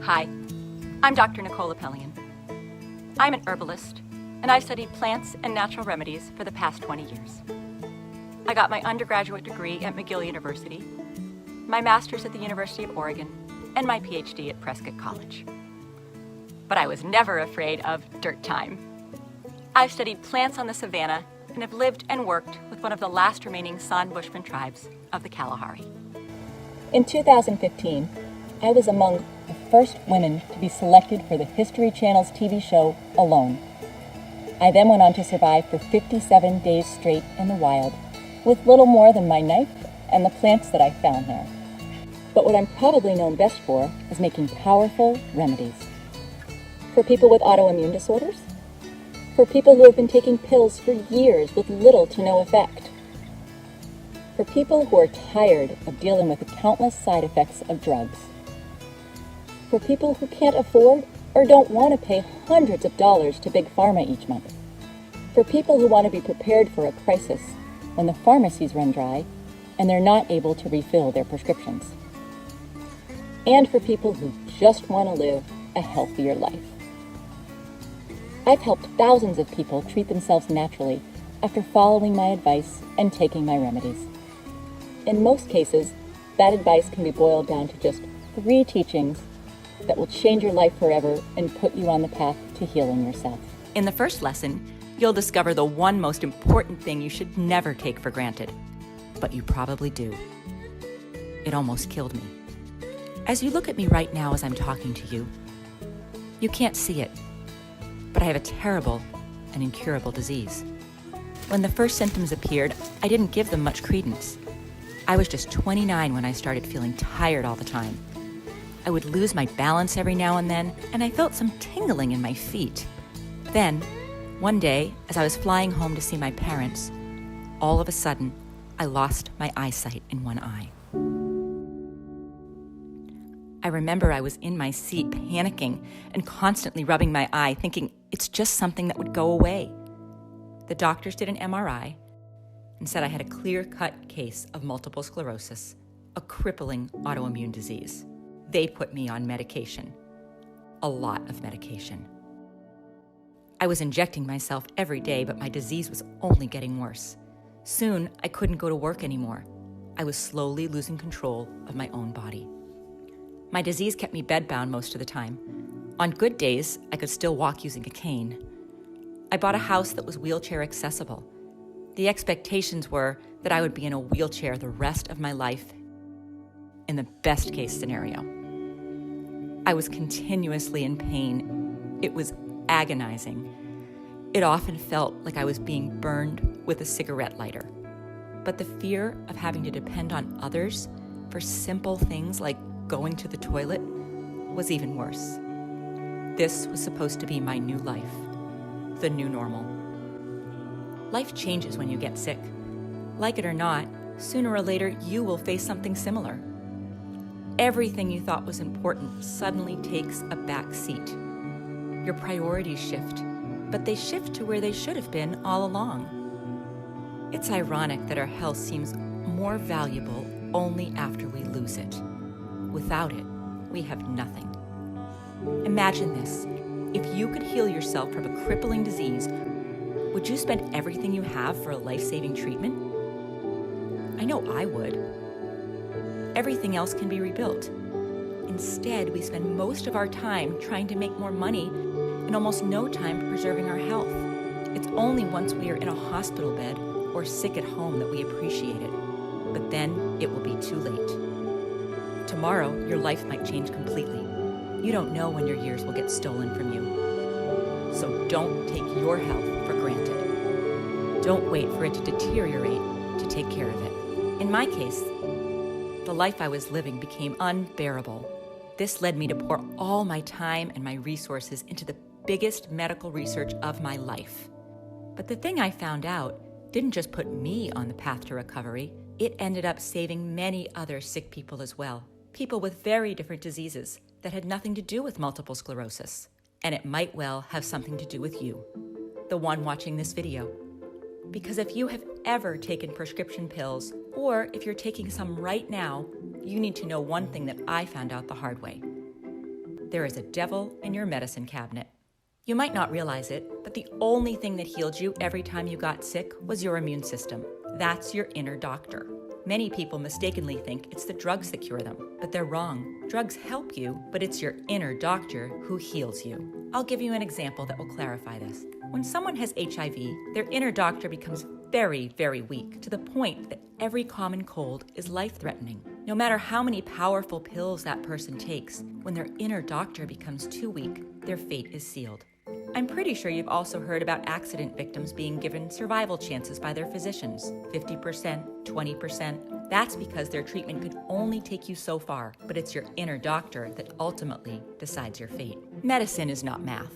Hi, I'm Dr. Nicole Appelian. I'm an herbalist, and I've studied plants and natural remedies for the past 20 years. I got my undergraduate degree at McGill University, my master's at the University of Oregon, and my PhD at Prescott College. But I was never afraid of dirt time. I've studied plants on the savanna and have lived and worked with one of the last remaining San Bushman tribes of the Kalahari. In 2015, I was among the first women to be selected for the History Channel's TV show, Alone. I then went on to survive for 57 days straight in the wild, with little more than my knife and the plants that I found there. But what I'm probably known best for is making powerful remedies. For people with autoimmune disorders, for people who have been taking pills for years with little to no effect, for people who are tired of dealing with the countless side effects of drugs, for people who can't afford or don't want to pay hundreds of dollars to Big Pharma each month, for people who want to be prepared for a crisis when the pharmacies run dry and they're not able to refill their prescriptions, and for people who just want to live a healthier life. I've helped thousands of people treat themselves naturally after following my advice and taking my remedies. In most cases, that advice can be boiled down to just 3 teachings that will change your life forever and put you on the path to healing yourself. In the first lesson, you'll discover the one most important thing you should never take for granted, but you probably do. It almost killed me. As you look at me right now as I'm talking to you, you can't see it, but I have a terrible and incurable disease. When the first symptoms appeared, I didn't give them much credence. I was just 29 when I started feeling tired all the time. I would lose my balance every now and then, and I felt some tingling in my feet. Then, one day, as I was flying home to see my parents, all of a sudden, I lost my eyesight in one eye. I remember I was in my seat panicking and constantly rubbing my eye, thinking it's just something that would go away. The doctors did an MRI and said I had a clear-cut case of multiple sclerosis, a crippling autoimmune disease. They put me on medication, a lot of medication. I was injecting myself every day, but my disease was only getting worse. Soon, I couldn't go to work anymore. I was slowly losing control of my own body. My disease kept me bedbound most of the time. On good days, I could still walk using a cane. I bought a house that was wheelchair accessible. The expectations were that I would be in a wheelchair the rest of my life, in the best case scenario. I was continuously in pain. It was agonizing. It often felt like I was being burned with a cigarette lighter. But the fear of having to depend on others for simple things like going to the toilet was even worse. This was supposed to be my new life, the new normal. Life changes when you get sick. Like it or not, sooner or later you will face something similar. Everything you thought was important suddenly takes a back seat. Your priorities shift, but they shift to where they should have been all along. It's ironic that our health seems more valuable only after we lose it. Without it, we have nothing. Imagine this. If you could heal yourself from a crippling disease, would you spend everything you have for a life-saving treatment? I know I would. Everything else can be rebuilt. Instead, we spend most of our time trying to make more money and almost no time preserving our health. It's only once we are in a hospital bed or sick at home that we appreciate it. But then it will be too late. Tomorrow, your life might change completely. You don't know when your years will get stolen from you. So don't take your health for granted. Don't wait for it to deteriorate to take care of it. In my case, the life I was living became unbearable. This led me to pour all my time and my resources into the biggest medical research of my life. But the thing I found out didn't just put me on the path to recovery, it ended up saving many other sick people as well. People with very different diseases that had nothing to do with multiple sclerosis. And it might well have something to do with you, the one watching this video. Because if you have ever taken prescription pills, or if you're taking some right now, you need to know one thing that I found out the hard way. there is a devil in your medicine cabinet. You might not realize it, but the only thing that healed you every time you got sick was your immune system. That's your inner doctor. Many people mistakenly think it's the drugs that cure them, but they're wrong. Drugs help you, but it's your inner doctor who heals you. I'll give you an example that will clarify this. When someone has HIV, their inner doctor becomes very, very weak, to the point that every common cold is life-threatening. No matter how many powerful pills that person takes, when their inner doctor becomes too weak, their fate is sealed. I'm pretty sure you've also heard about accident victims being given survival chances by their physicians, 50%, 20%. That's because their treatment could only take you so far, but it's your inner doctor that ultimately decides your fate. Medicine is not math.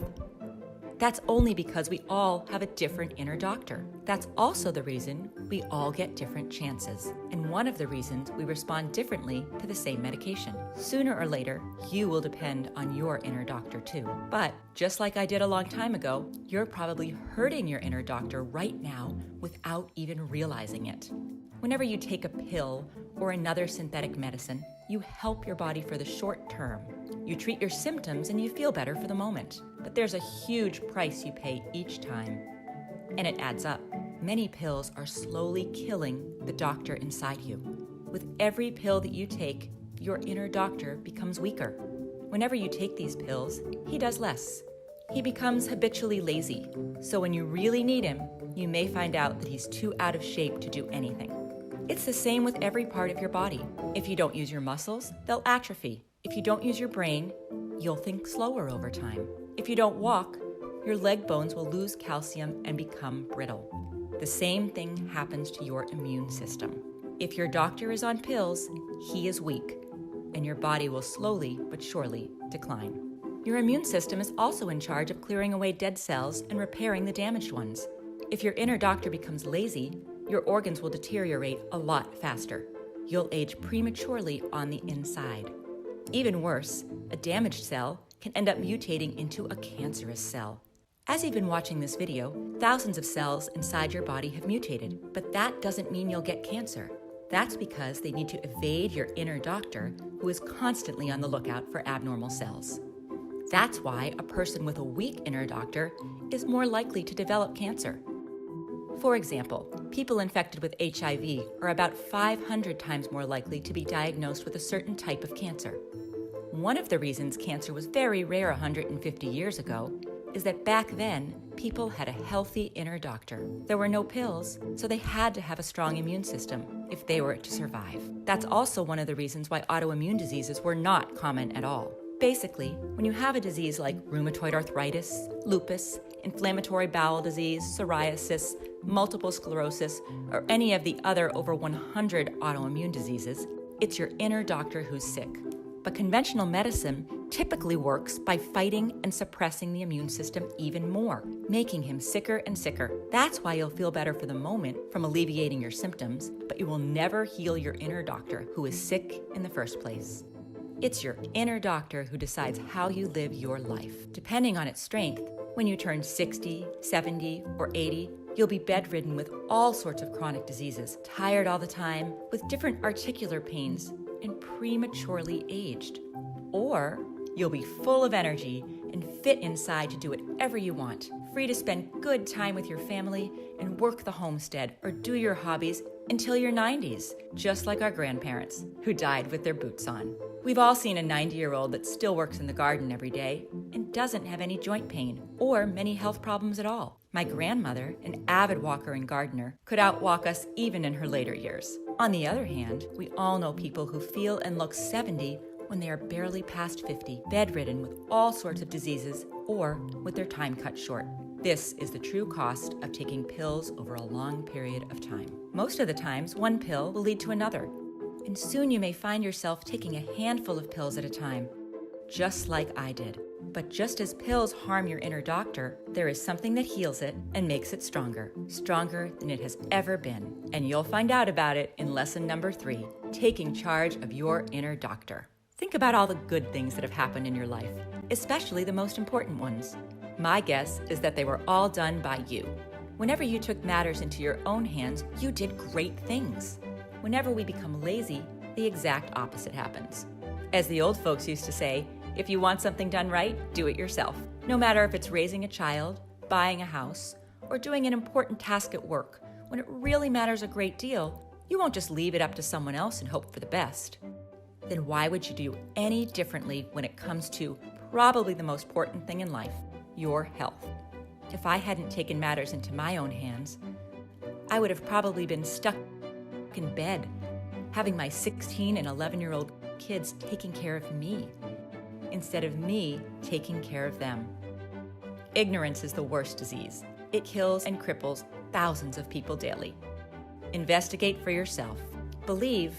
That's only because we all have a different inner doctor. That's also the reason we all get different chances, and one of the reasons we respond differently to the same medication. Sooner or later, you will depend on your inner doctor too. But just like I did a long time ago, you're probably hurting your inner doctor right now without even realizing it. Whenever you take a pill or another synthetic medicine, you help your body for the short term. You treat your symptoms and you feel better for the moment. But there's a huge price you pay each time, and it adds up. Many pills are slowly killing the doctor inside you. With every pill that you take, your inner doctor becomes weaker. Whenever you take these pills, he does less. He becomes habitually lazy. So when you really need him, you may find out that he's too out of shape to do anything. It's the same with every part of your body. If you don't use your muscles, they'll atrophy. If you don't use your brain, you'll think slower over time. If you don't walk, your leg bones will lose calcium and become brittle. The same thing happens to your immune system. If your doctor is on pills, he is weak, and your body will slowly but surely decline. Your immune system is also in charge of clearing away dead cells and repairing the damaged ones. If your inner doctor becomes lazy, your organs will deteriorate a lot faster. You'll age prematurely on the inside. Even worse, a damaged cell can end up mutating into a cancerous cell. As you've been watching this video, thousands of cells inside your body have mutated, but that doesn't mean you'll get cancer. That's because they need to evade your inner doctor, who is constantly on the lookout for abnormal cells. That's why a person with a weak inner doctor is more likely to develop cancer. For example, people infected with HIV are about 500 times more likely to be diagnosed with a certain type of cancer. One of the reasons cancer was very rare 150 years ago is that back then, people had a healthy inner doctor. There were no pills, so they had to have a strong immune system if they were to survive. That's also one of the reasons why autoimmune diseases were not common at all. Basically, when you have a disease like rheumatoid arthritis, lupus, inflammatory bowel disease, psoriasis, multiple sclerosis, or any of the other over 100 autoimmune diseases, it's your inner doctor who's sick. But conventional medicine typically works by fighting and suppressing the immune system even more, making him sicker and sicker. That's why you'll feel better for the moment from alleviating your symptoms, but you will never heal your inner doctor who is sick in the first place. It's your inner doctor who decides how you live your life. Depending on its strength, when you turn 60, 70, or 80, you'll be bedridden with all sorts of chronic diseases, tired all the time, with different articular pains, and prematurely aged. Or you'll be full of energy and fit inside to do whatever you want, free to spend good time with your family and work the homestead or do your hobbies until your 90s, just like our grandparents, who died with their boots on. We've all seen a 90-year-old that still works in the garden every day and doesn't have any joint pain or many health problems at all. My grandmother, an avid walker and gardener, could outwalk us even in her later years. On the other hand, we all know people who feel and look 70 when they are barely past 50, bedridden with all sorts of diseases or with their time cut short. This is the true cost of taking pills over a long period of time. Most of the times, one pill will lead to another, and soon you may find yourself taking a handful of pills at a time, just like I did. But just as pills harm your inner doctor, there is something that heals it and makes it stronger than it has ever been. And you'll find out about it in lesson number 3, taking charge of your inner doctor. Think about all the good things that have happened in your life, especially the most important ones. My guess is that they were all done by you. Whenever you took matters into your own hands, you did great things. Whenever we become lazy, the exact opposite happens. As the old folks used to say, If you want something done right, do it yourself. No matter if it's raising a child, buying a house, or doing an important task at work, when it really matters a great deal, you won't just leave it up to someone else and hope for the best. Then why would you do any differently when it comes to probably the most important thing in life, your health? If I hadn't taken matters into my own hands, I would have probably been stuck in bed, having my 16 and 11-year-old kids taking care of me, instead of me taking care of them. Ignorance is the worst disease. It kills and cripples thousands of people daily. Investigate for yourself. Believe,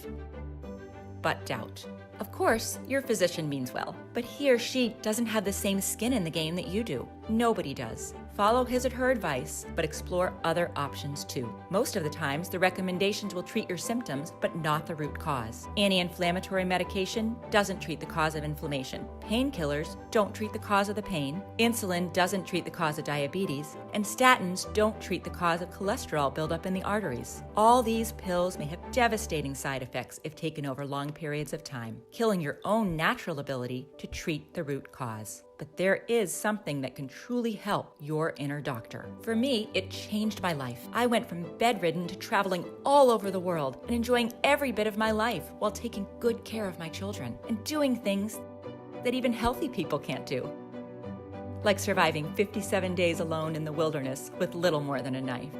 but doubt. Of course, your physician means well, but he or she doesn't have the same skin in the game that you do. Nobody does. Follow his or her advice, but explore other options too. Most of the times, the recommendations will treat your symptoms, but not the root cause. Anti-inflammatory medication doesn't treat the cause of inflammation. Painkillers don't treat the cause of the pain. Insulin doesn't treat the cause of diabetes. And statins don't treat the cause of cholesterol buildup in the arteries. All these pills may have devastating side effects if taken over long periods of time, killing your own natural ability to treat the root cause. But there is something that can truly help your inner doctor. For me, it changed my life. I went from bedridden to traveling all over the world and enjoying every bit of my life while taking good care of my children and doing things that even healthy people can't do. Like surviving 57 days alone in the wilderness with little more than a knife.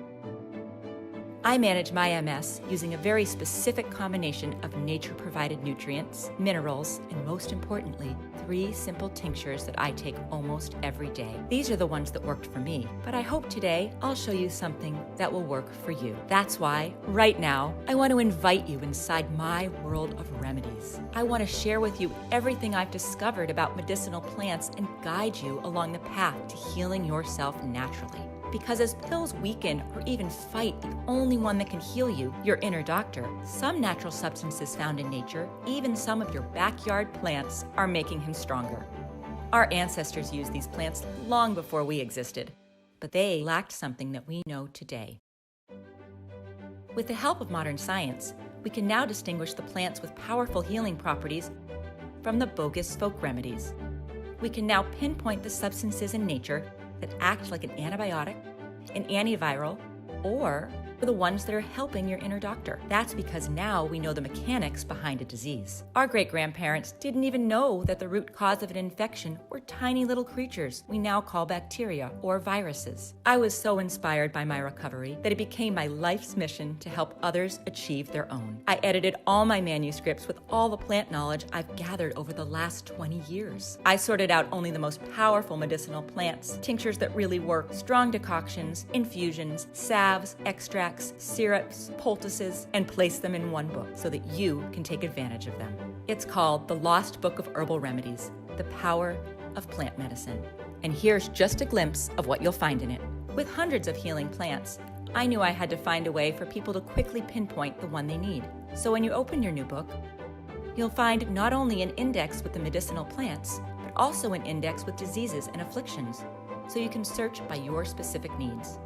I manage my MS using a very specific combination of nature-provided nutrients, minerals, and most importantly, 3 simple tinctures that I take almost every day. These are the ones that worked for me, but I hope today I'll show you something that will work for you. That's why, right now, I want to invite you inside my world of remedies. I want to share with you everything I've discovered about medicinal plants and guide you along the path to healing yourself naturally. Because as pills weaken or even fight the only one that can heal you, your inner doctor, some natural substances found in nature, even some of your backyard plants, are making him stronger. Our ancestors used these plants long before we existed, but they lacked something that we know today. With the help of modern science, we can now distinguish the plants with powerful healing properties from the bogus folk remedies. We can now pinpoint the substances in nature that act like an antibiotic, an antiviral, or the ones that are helping your inner doctor. That's because now we know the mechanics behind a disease. Our great-grandparents didn't even know that the root cause of an infection were tiny little creatures we now call bacteria or viruses. I was so inspired by my recovery that it became my life's mission to help others achieve their own. I edited all my manuscripts with all the plant knowledge I've gathered over the last 20 years. I sorted out only the most powerful medicinal plants, tinctures that really work, strong decoctions, infusions, salves, extracts, syrups, poultices, and place them in one book so that you can take advantage of them. It's called The Lost Book of Herbal Remedies, The Power of Plant Medicine. And here's just a glimpse of what you'll find in it. With hundreds of healing plants, I knew I had to find a way for people to quickly pinpoint the one they need. So when you open your new book, you'll find not only an index with the medicinal plants, but also an index with diseases and afflictions, so you can search by your specific needs.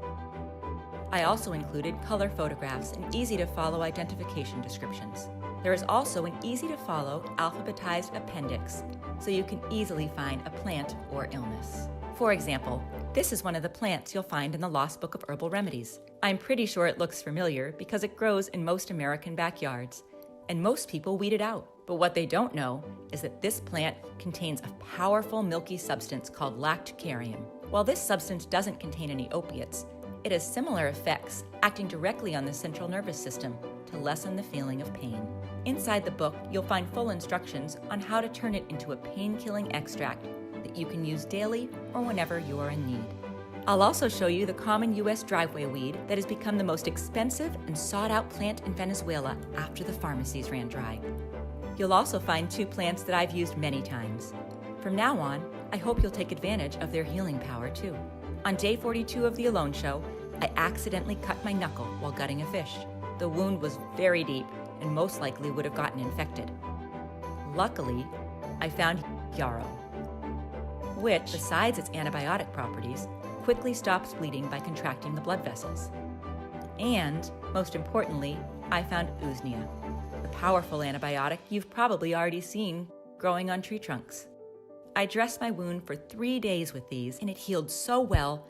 I also included color photographs and easy-to-follow identification descriptions. There is also an easy-to-follow alphabetized appendix, so you can easily find a plant or illness. For example, this is one of the plants you'll find in the Lost Book of Herbal Remedies. I'm pretty sure it looks familiar because it grows in most American backyards, and most people weed it out. But what they don't know is that this plant contains a powerful milky substance called lactucarium. While this substance doesn't contain any opiates, it has similar effects, acting directly on the central nervous system to lessen the feeling of pain. Inside the book, you'll find full instructions on how to turn it into a pain-killing extract that you can use daily or whenever you are in need. I'll also show you the common U.S. driveway weed that has become the most expensive and sought-out plant in Venezuela after the pharmacies ran dry. You'll also find 2 plants that I've used many times. From now on, I hope you'll take advantage of their healing power too. On day 42 of the Alone Show, I accidentally cut my knuckle while gutting a fish. The wound was very deep and most likely would have gotten infected. Luckily, I found yarrow, which, besides its antibiotic properties, quickly stops bleeding by contracting the blood vessels. And, most importantly, I found usnea, the powerful antibiotic you've probably already seen growing on tree trunks. I dressed my wound for 3 days with these, and it healed so well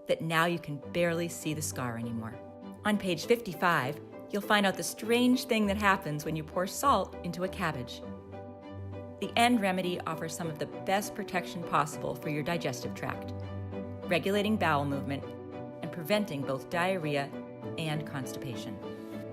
that now you can barely see the scar anymore. On page 55, you'll find out the strange thing that happens when you pour salt into a cabbage. The End Remedy offers some of the best protection possible for your digestive tract, regulating bowel movement and preventing both diarrhea and constipation.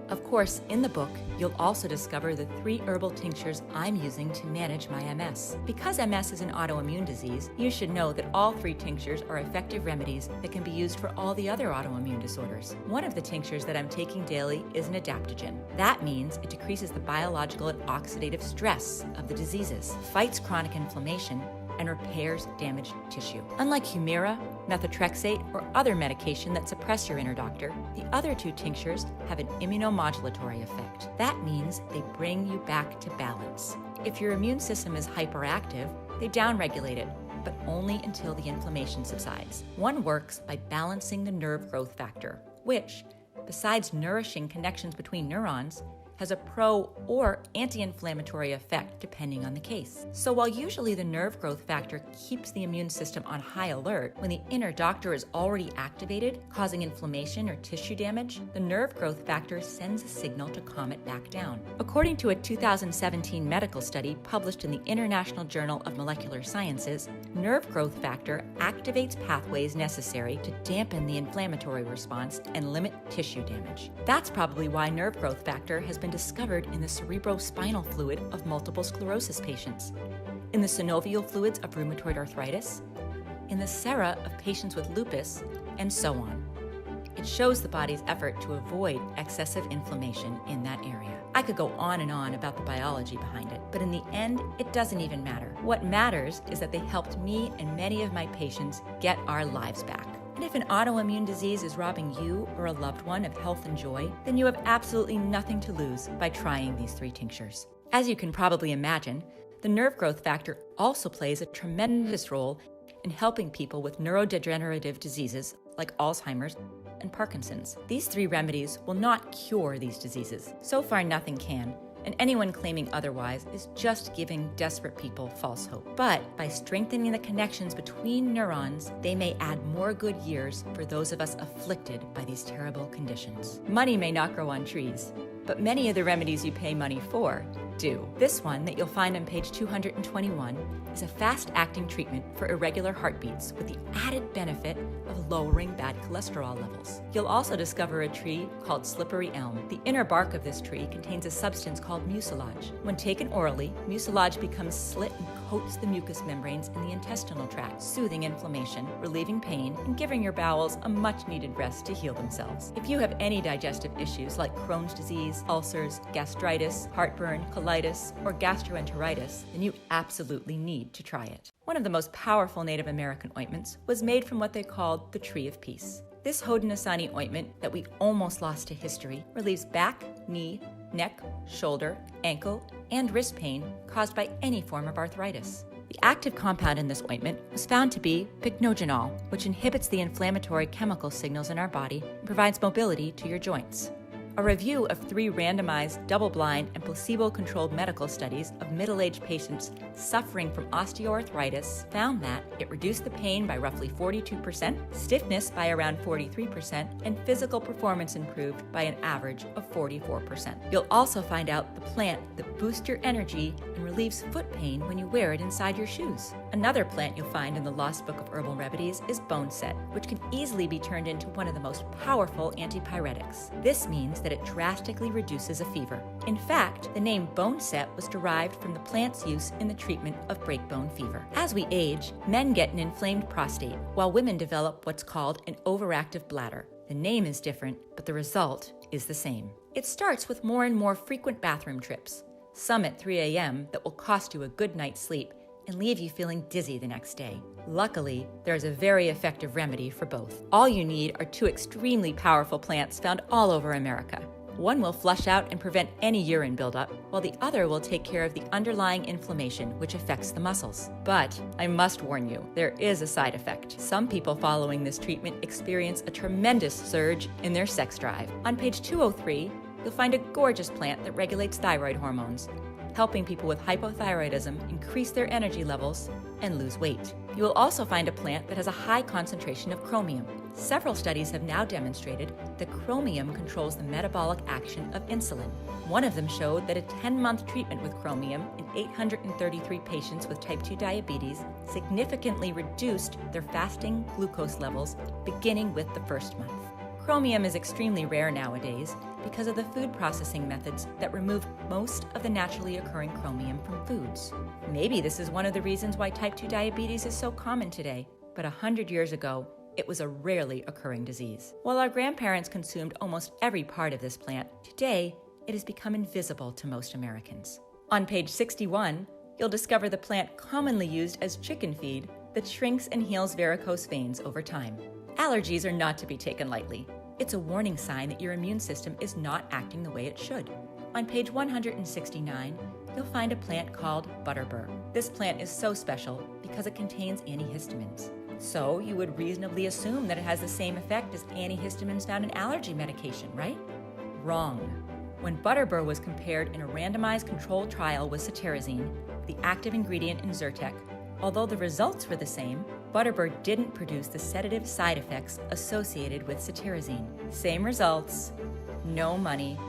Of course, in the book, you'll also discover the 3 herbal tinctures I'm using to manage my MS. Because MS is an autoimmune disease, you should know that all 3 tinctures are effective remedies that can be used for all the other autoimmune disorders. One of the tinctures that I'm taking daily is an adaptogen. That means it decreases the biological and oxidative stress of the diseases, fights chronic inflammation, and repairs damaged tissue. Unlike Humira, methotrexate, or other medication that suppress your inner doctor, the other 2 tinctures have an immunomodulatory effect. That means they bring you back to balance. If your immune system is hyperactive, they downregulate it, but only until the inflammation subsides. One works by balancing the nerve growth factor, which, besides nourishing connections between neurons, has a pro or anti-inflammatory effect depending on the case. So while usually the nerve growth factor keeps the immune system on high alert, when the inner doctor is already activated, causing inflammation or tissue damage, the nerve growth factor sends a signal to calm it back down. According to a 2017 medical study published in the International Journal of Molecular Sciences, nerve growth factor activates pathways necessary to dampen the inflammatory response and limit tissue damage. That's probably why nerve growth factor has been discovered in the cerebrospinal fluid of multiple sclerosis patients, in the synovial fluids of rheumatoid arthritis, in the sera of patients with lupus, and so on. It shows the body's effort to avoid excessive inflammation in that area. I could go on and on about the biology behind it, but in the end, it doesn't even matter. What matters is that they helped me and many of my patients get our lives back. And if an autoimmune disease is robbing you or a loved one of health and joy, then you have absolutely nothing to lose by trying these 3 tinctures. As you can probably imagine, the nerve growth factor also plays a tremendous role in helping people with neurodegenerative diseases like Alzheimer's and Parkinson's. These 3 remedies will not cure these diseases. So far, nothing can. And anyone claiming otherwise is just giving desperate people false hope. But by strengthening the connections between neurons, they may add more good years for those of us afflicted by these terrible conditions. Money may not grow on trees, but many of the remedies you pay money for do. This one that you'll find on page 221 is a fast-acting treatment for irregular heartbeats with the added benefit of lowering bad cholesterol levels. You'll also discover a tree called slippery elm. The inner bark of this tree contains a substance called mucilage. When taken orally, mucilage becomes slit and coats the mucous membranes in the intestinal tract, soothing inflammation, relieving pain, and giving your bowels a much-needed rest to heal themselves. If you have any digestive issues like Crohn's disease, ulcers, gastritis, heartburn, colitis, or gastroenteritis, then you absolutely need to try it. One of the most powerful Native American ointments was made from what they called the Tree of Peace. This Haudenosaunee ointment that we almost lost to history relieves back, knee, neck, shoulder, ankle, and wrist pain caused by any form of arthritis. The active compound in this ointment was found to be pycnogenol, which inhibits the inflammatory chemical signals in our body and provides mobility to your joints. A review of 3 randomized, double-blind, and placebo-controlled medical studies of middle-aged patients suffering from osteoarthritis found that it reduced the pain by roughly 42%, stiffness by around 43%, and physical performance improved by an average of 44%. You'll also find out the plant that boosts your energy and relieves foot pain when you wear it inside your shoes. Another plant you'll find in the Lost Book of Herbal Remedies is boneset, which can easily be turned into one of the most powerful antipyretics. This means that it drastically reduces a fever. In fact, the name boneset was derived from the plant's use in the treatment of breakbone fever. As we age, men get an inflamed prostate, while women develop what's called an overactive bladder. The name is different, but the result is the same. It starts with more and more frequent bathroom trips, some at 3 a.m. that will cost you a good night's sleep and leave you feeling dizzy the next day. Luckily, there is a very effective remedy for both. All you need are 2 extremely powerful plants found all over America. One will flush out and prevent any urine buildup, while the other will take care of the underlying inflammation which affects the muscles. But I must warn you, there is a side effect. Some people following this treatment experience a tremendous surge in their sex drive. On page 203, you'll find a gorgeous plant that regulates thyroid hormones. helping people with hypothyroidism increase their energy levels and lose weight. You will also find a plant that has a high concentration of chromium. Several studies have now demonstrated that chromium controls the metabolic action of insulin. One of them showed that a 10-month treatment with chromium in 833 patients with type 2 diabetes significantly reduced their fasting glucose levels beginning with the first month. Chromium is extremely rare nowadays because of the food processing methods that remove most of the naturally occurring chromium from foods. Maybe this is one of the reasons why type 2 diabetes is so common today, but 100 years ago, it was a rarely occurring disease. While our grandparents consumed almost every part of this plant, today it has become invisible to most Americans. On page 61, you'll discover the plant commonly used as chicken feed that shrinks and heals varicose veins over time. Allergies are not to be taken lightly. It's a warning sign that your immune system is not acting the way it should. On page 169, you'll find a plant called butterbur. This plant is so special because it contains antihistamines. So you would reasonably assume that it has the same effect as antihistamines found in allergy medication, right? Wrong. When butterbur was compared in a randomized controlled trial with cetirizine, the active ingredient in Zyrtec, although the results were the same, butterbur didn't produce the sedative side effects associated with cetirizine. Same results, no money,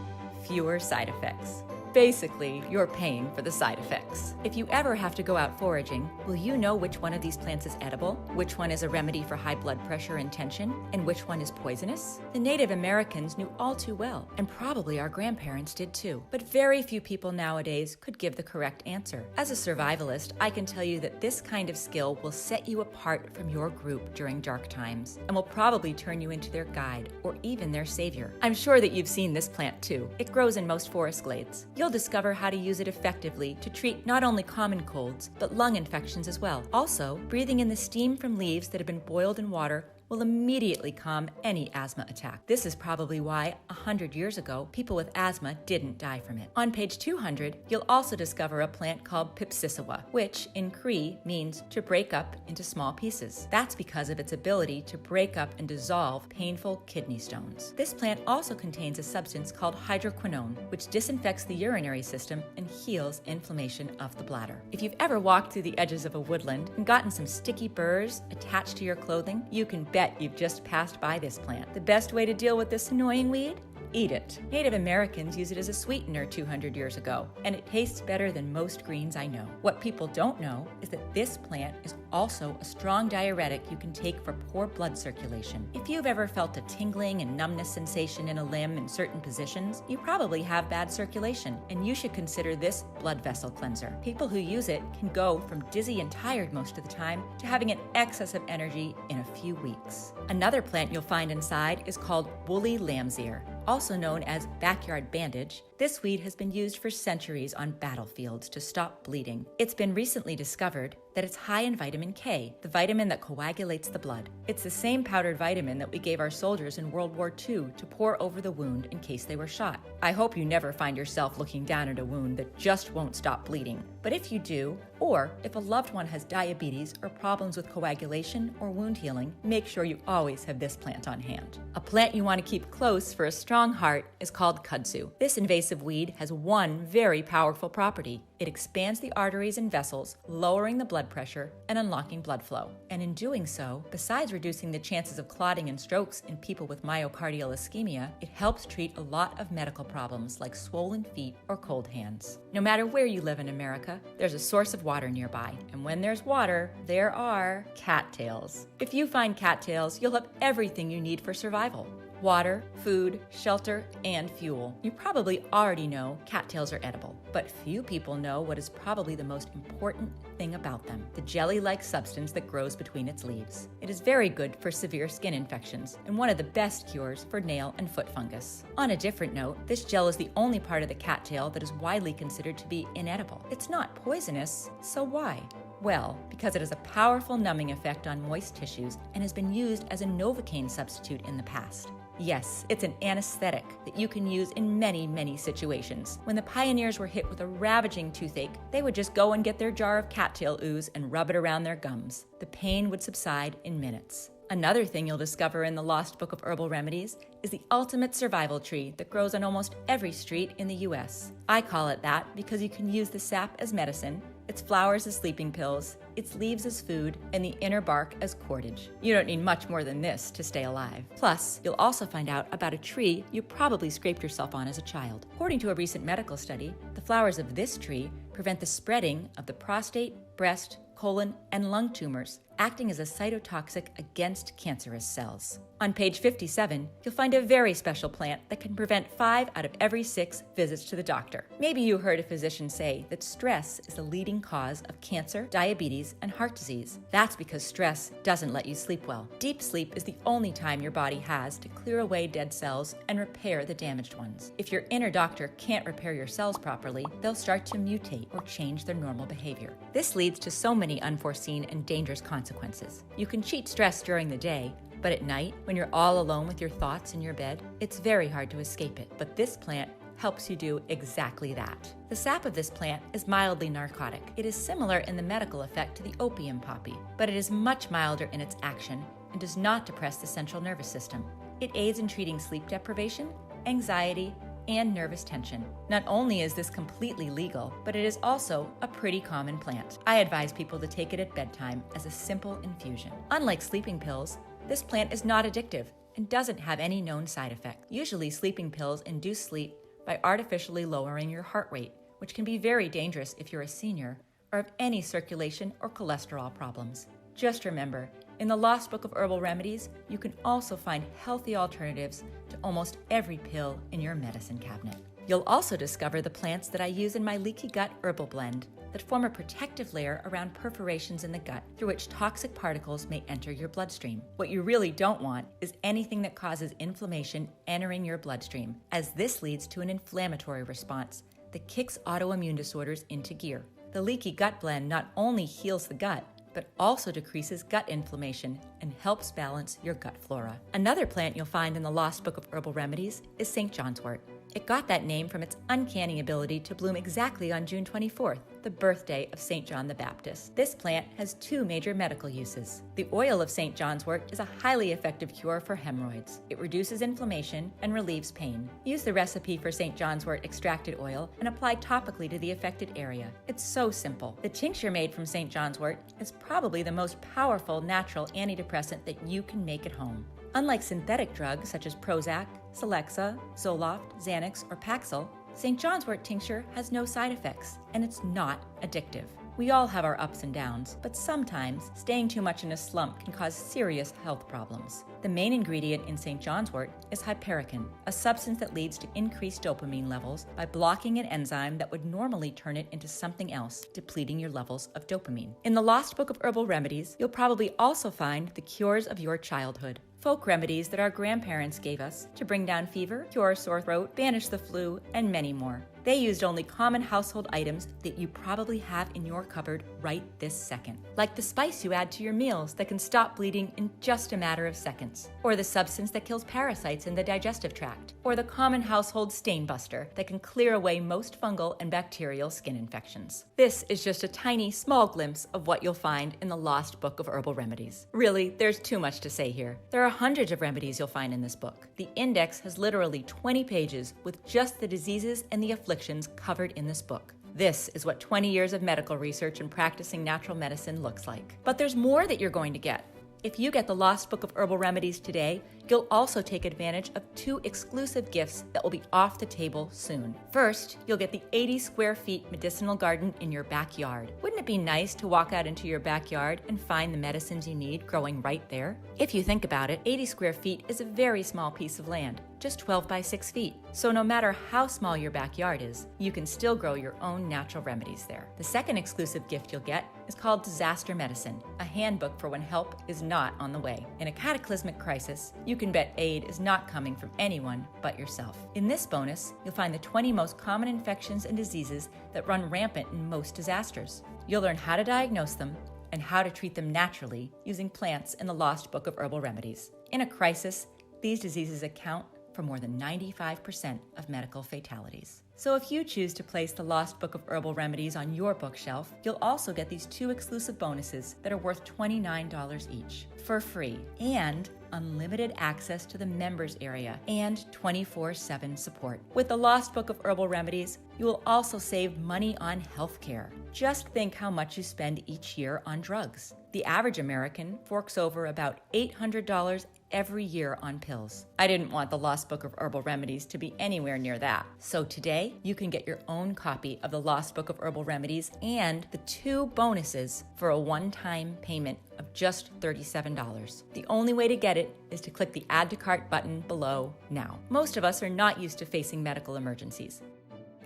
fewer side effects. Basically, you're paying for the side effects. If you ever have to go out foraging, will you know which one of these plants is edible, which one is a remedy for high blood pressure and tension, and which one is poisonous? The Native Americans knew all too well, and probably our grandparents did too. But very few people nowadays could give the correct answer. As a survivalist, I can tell you that this kind of skill will set you apart from your group during dark times, and will probably turn you into their guide, or even their savior. I'm sure that you've seen this plant too. It grows in most forest glades. You'll discover how to use it effectively to treat not only common colds, but lung infections as well. Also, breathing in the steam from leaves that have been boiled in water will immediately calm any asthma attack. This is probably why 100 years ago, people with asthma didn't die from it. On page 200, you'll also discover a plant called Pipsissewa, which in Cree means to break up into small pieces. That's because of its ability to break up and dissolve painful kidney stones. This plant also contains a substance called hydroquinone, which disinfects the urinary system and heals inflammation of the bladder. If you've ever walked through the edges of a woodland and gotten some sticky burrs attached to your clothing, you can bet you've just passed by this plant. The best way to deal with this annoying weed? Eat it. Native Americans use it as a sweetener 200 years ago, and it tastes better than most greens I know. What people don't know is that this plant is also a strong diuretic you can take for poor blood circulation. If you've ever felt a tingling and numbness sensation in a limb in certain positions, you probably have bad circulation, and you should consider this blood vessel cleanser. People who use it can go from dizzy and tired most of the time to having an excess of energy in a few weeks. Another plant you'll find inside is called woolly lamb's ear. Also known as backyard bandage, this weed has been used for centuries on battlefields to stop bleeding. It's been recently discovered that it's high in vitamin K, the vitamin that coagulates the blood. It's the same powdered vitamin that we gave our soldiers in World War II to pour over the wound in case they were shot. I hope you never find yourself looking down at a wound that just won't stop bleeding. But if you do, or if a loved one has diabetes or problems with coagulation or wound healing, make sure you always have this plant on hand. A plant you want to keep close for a strong heart is called kudzu. This invasive weed has one very powerful property. It expands the arteries and vessels, lowering the blood pressure and unlocking blood flow. And in doing so, besides reducing the chances of clotting and strokes in people with myocardial ischemia, it helps treat a lot of medical problems like swollen feet or cold hands. No matter where you live in America, there's a source of water nearby. And when there's water, there are cattails. If you find cattails, you'll have everything you need for survival. Water, food, shelter, and fuel. You probably already know cattails are edible, but few people know what is probably the most important thing about them, the jelly-like substance that grows between its leaves. It is very good for severe skin infections and one of the best cures for nail and foot fungus. On a different note, this gel is the only part of the cattail that is widely considered to be inedible. It's not poisonous, so why? Well, because it has a powerful numbing effect on moist tissues and has been used as a Novocaine substitute in the past. Yes, it's an anesthetic that you can use in many, many situations. When the pioneers were hit with a ravaging toothache, they would just go and get their jar of cattail ooze and rub it around their gums. The pain would subside in minutes. Another thing you'll discover in the Lost Book of Herbal Remedies is the ultimate survival tree that grows on almost every street in the U.S. I call it that because you can use the sap as medicine, its flowers as sleeping pills, its leaves as food, and the inner bark as cordage. You don't need much more than this to stay alive. Plus, you'll also find out about a tree you probably scraped yourself on as a child. According to a recent medical study, the flowers of this tree prevent the spreading of the prostate, breast, colon, and lung tumors, acting as a cytotoxic against cancerous cells. On page 57, you'll find a very special plant that can prevent 5 out of every 6 visits to the doctor. Maybe you heard a physician say that stress is the leading cause of cancer, diabetes, and heart disease. That's because stress doesn't let you sleep well. Deep sleep is the only time your body has to clear away dead cells and repair the damaged ones. If your inner doctor can't repair your cells properly, they'll start to mutate or change their normal behavior. This leads to so many unforeseen and dangerous consequences. You can cheat stress during the day, but at night, when you're all alone with your thoughts in your bed, it's very hard to escape it. But this plant helps you do exactly that. The sap of this plant is mildly narcotic. It is similar in the medical effect to the opium poppy, but it is much milder in its action and does not depress the central nervous system. It aids in treating sleep deprivation, anxiety, and nervous tension. Not only is this completely legal, but it is also a pretty common plant. I advise people to take it at bedtime as a simple infusion. Unlike sleeping pills, this plant is not addictive and doesn't have any known side effects. Usually, sleeping pills induce sleep by artificially lowering your heart rate, which can be very dangerous if you're a senior or have any circulation or cholesterol problems. Just remember, in the Lost Book of Herbal Remedies, you can also find healthy alternatives to almost every pill in your medicine cabinet. You'll also discover the plants that I use in my leaky gut herbal blend that form a protective layer around perforations in the gut through which toxic particles may enter your bloodstream. What you really don't want is anything that causes inflammation entering your bloodstream, as this leads to an inflammatory response that kicks autoimmune disorders into gear. The leaky gut blend not only heals the gut, but also decreases gut inflammation and helps balance your gut flora. Another plant you'll find in the Lost Book of Herbal Remedies is St. John's wort. It got that name from its uncanny ability to bloom exactly on June 24th, the birthday of St. John the Baptist. This plant has 2 major medical uses. The oil of St. John's wort is a highly effective cure for hemorrhoids. It reduces inflammation and relieves pain. Use the recipe for St. John's wort extracted oil and apply topically to the affected area. It's so simple. The tincture made from St. John's wort is probably the most powerful natural antidepressant that you can make at home. Unlike synthetic drugs such as Prozac, Celexa, Zoloft, Xanax, or Paxil, St. John's wort tincture has no side effects, and it's not addictive. We all have our ups and downs, but sometimes staying too much in a slump can cause serious health problems. The main ingredient in St. John's wort is hypericin, a substance that leads to increased dopamine levels by blocking an enzyme that would normally turn it into something else, depleting your levels of dopamine. In the Lost Book of Herbal Remedies, you'll probably also find the cures of your childhood. Folk remedies that our grandparents gave us to bring down fever, cure sore throat, banish the flu, and many more. They used only common household items that you probably have in your cupboard right this second, like the spice you add to your meals that can stop bleeding in just a matter of seconds, or the substance that kills parasites in the digestive tract, or the common household stain buster that can clear away most fungal and bacterial skin infections. This is just a tiny, small glimpse of what you'll find in the Lost Book of Herbal Remedies. Really, there's too much to say here. There are hundreds of remedies you'll find in this book. The index has literally 20 pages with just the diseases and the afflictions covered in this book. This is what 20 years of medical research and practicing natural medicine looks like. But there's more that you're going to get. If you get the Lost Book of Herbal Remedies today, you'll also take advantage of 2 exclusive gifts that will be off the table soon. First, you'll get the 80 square feet medicinal garden in your backyard. Wouldn't it be nice to walk out into your backyard and find the medicines you need growing right there? If you think about it, 80 square feet is a very small piece of land, just 12 by 6 feet. So no matter how small your backyard is, you can still grow your own natural remedies there. The second exclusive gift you'll get is called Disaster Medicine, a handbook for when help is not on the way. In a cataclysmic crisis, you can bet aid is not coming from anyone but yourself. In this bonus, you'll find the 20 most common infections and diseases that run rampant in most disasters. You'll learn how to diagnose them and how to treat them naturally using plants in the Lost Book of Herbal Remedies. In a crisis, these diseases account for more than 95% of medical fatalities. So if you choose to place the Lost Book of Herbal Remedies on your bookshelf, you'll also get these 2 exclusive bonuses that are worth $29 each for free, and unlimited access to the members area and 24/7 support. With the Lost Book of Herbal Remedies, you will also save money on healthcare. Just think how much you spend each year on drugs. The average American forks over about $800 every year on pills. I didn't want the Lost Book of Herbal Remedies to be anywhere near that. So today, you can get your own copy of the Lost Book of Herbal Remedies and the 2 bonuses for a one-time payment of just $37. The only way to get it is to click the Add to Cart button below now. Most of us are not used to facing medical emergencies.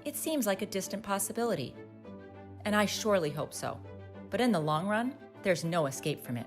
It seems like a distant possibility, and I surely hope so. But in the long run, there's no escape from it.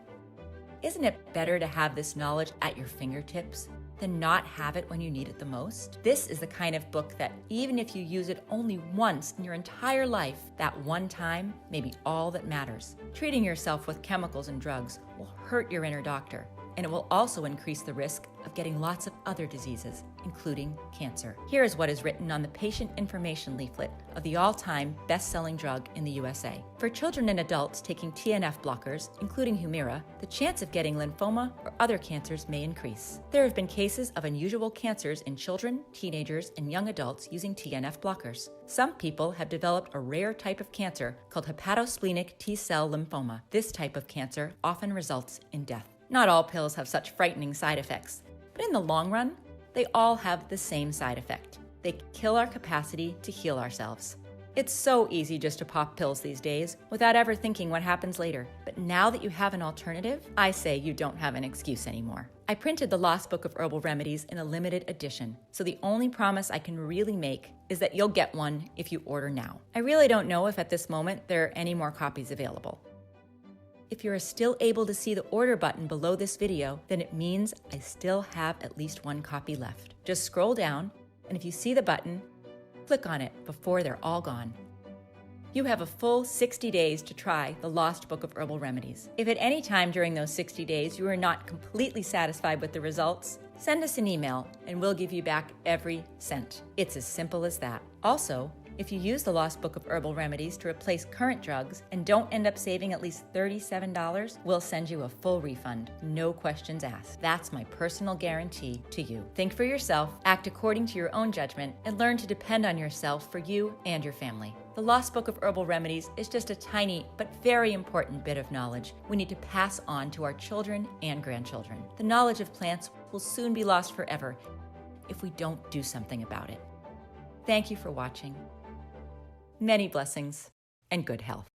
Isn't it better to have this knowledge at your fingertips than not have it when you need it the most? This is the kind of book that even if you use it only once in your entire life, that one time may be all that matters. Treating yourself with chemicals and drugs will hurt your inner doctor, and it will also increase the risk of getting lots of other diseases, including cancer. Here is what is written on the patient information leaflet of the all-time best-selling drug in the USA. For children and adults taking TNF blockers, including Humira, the chance of getting lymphoma or other cancers may increase. There have been cases of unusual cancers in children, teenagers, and young adults using TNF blockers. Some people have developed a rare type of cancer called hepatosplenic T-cell lymphoma. This type of cancer often results in death. Not all pills have such frightening side effects, but in the long run, they all have the same side effect. They kill our capacity to heal ourselves. It's so easy just to pop pills these days without ever thinking what happens later. But now that you have an alternative, I say you don't have an excuse anymore. I printed the Lost Book of Herbal Remedies in a limited edition, so the only promise I can really make is that you'll get one if you order now. I really don't know if at this moment there are any more copies available. If you're still able to see the order button below this video, then it means I still have at least 1 copy left. Just scroll down, and if you see the button, click on it before they're all gone. You have a full 60 days to try the Lost Book of Herbal Remedies. If at any time during those 60 days you are not completely satisfied with the results, send us an email and we'll give you back every cent. It's as simple as that. Also, if you use the Lost Book of Herbal Remedies to replace current drugs and don't end up saving at least $37, we'll send you a full refund, no questions asked. That's my personal guarantee to you. Think for yourself, act according to your own judgment, and learn to depend on yourself for you and your family. The Lost Book of Herbal Remedies is just a tiny but very important bit of knowledge we need to pass on to our children and grandchildren. The knowledge of plants will soon be lost forever if we don't do something about it. Thank you for watching. Many blessings and good health.